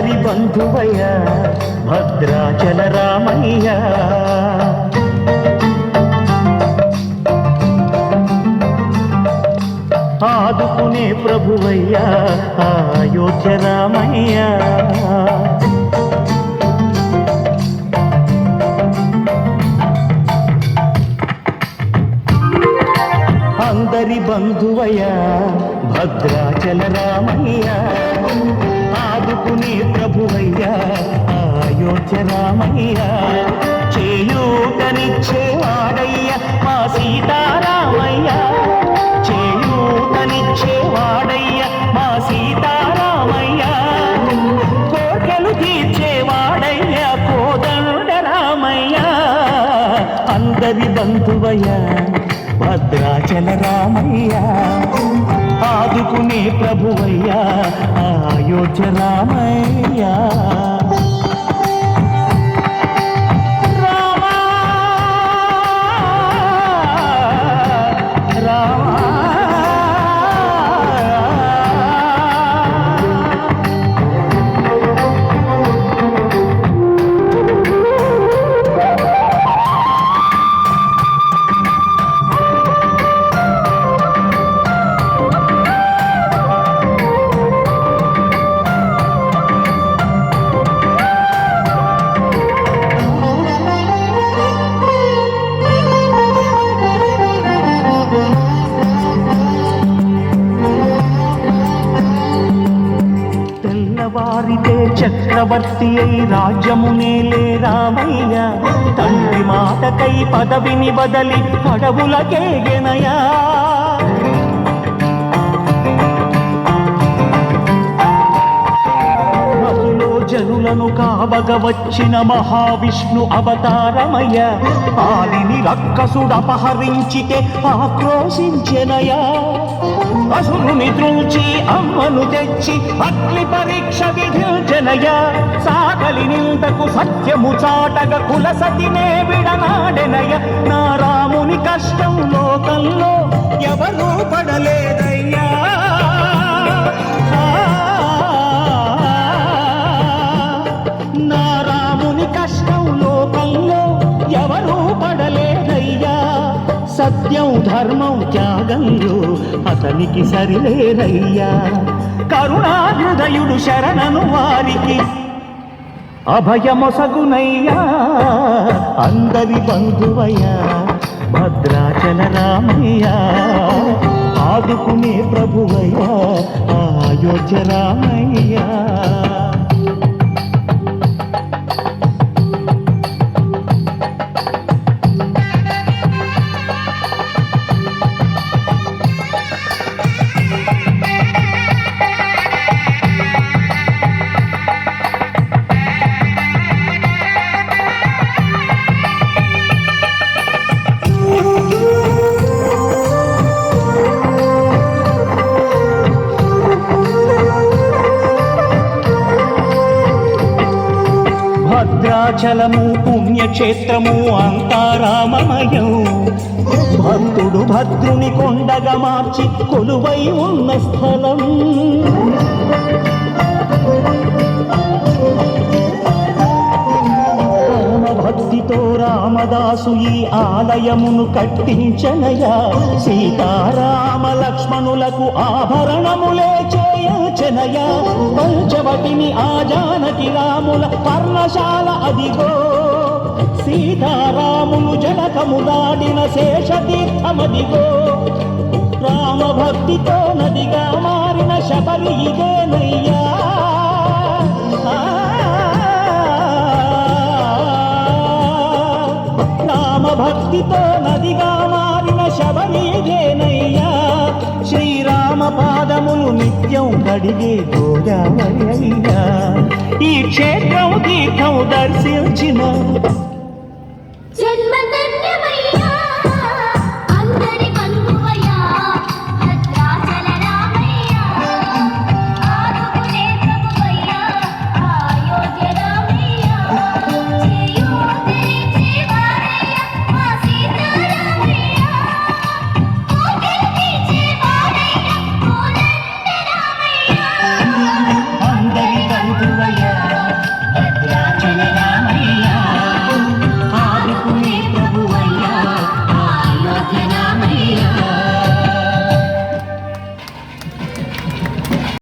అందరి బంధువయ్య భద్రాచల రామయ్య. ఆదుకునే ప్రభువయ్య అయోధ్య రామయ్య. అందరి బంధువయ్య భద్రాచల రామయ్య. ఆదుకునే ప్రభువయ్య అయోధ్య రామయ్య. చేయూతనిచ్చేవాడయ్య మా సీతారామయ్య. చేయూతనిచ్చేవాడయ్య మా సీతారామయ్య. కోర్కెలు తీర్చేవాడయ్య కోదండ రామయ్య. అందరి బంధువయ్య భద్రాచల రామయ్య. ఆదుకునే ప్రభువయ్య అయోధ్య రామయ్య. వారితే చక్రవర్తి అయి రాజ్యమునేలే రామయ్య. తండ్రి మాటకై పదవిని బదలి అడవులకేగెనయా. నదులో జనులను కావగ వచ్చిన మహావిష్ణు అవతారమయ్య. ఆలిని రక్కసుడపహరించితే ఆక్రోశించెనయా. అసురుని త్రుంచి అమ్మను తెచ్చి అగ్ని పరీక్ష విధించెనయ. సాగలి నిందకు సత్యము చాటగ కుల సతినే విడనాడెనయ. నా రాముని కష్టం లోకంలో ఎవరూ పడలేదయ్యా. నా రాముని కష్టం లోకంలో ఎవరూ పడలేదయ్యా. సత్యం ధర్మం త్యాగంలో అతనికి సరిలేరయ్యా. కరుణాహృదయుడు శరణను వారికి అభయమొసగునయ్యా. అందరి బంధువయ్య భద్రాచల రామయ్య. ఆదుకునే ప్రభువయ్య అయోధ్య రామయ్య. భద్రాచలము పుణ్యక్షేత్రము అంతా రామమయం. భక్తుడు భద్రుని కొండగా మార్చి కొలువై ఉన్న స్థలం. భక్తితో రామదాసు ఈ ఆలయమును కట్టించనయా. సీతారామ లక్ష్మణులకు ఆభరణములే చేయచనయా. పంచవటిని ఆ జానకి రాముల పర్ణశాల అదిగో. సీతారాములు జనకములాడిన శేషతీర్థమదిగో. రామభక్తితో నదిగా మారిన శబరి ఇదేనయ్యా. భక్తితో నదిగా మారిన శబరిదేనయ్యా. శ్రీరామ పాదములు నిత్యం కడిగే గోదావరి అయ్యా. ఈ క్షేత్రం తీర్థం దర్శించిన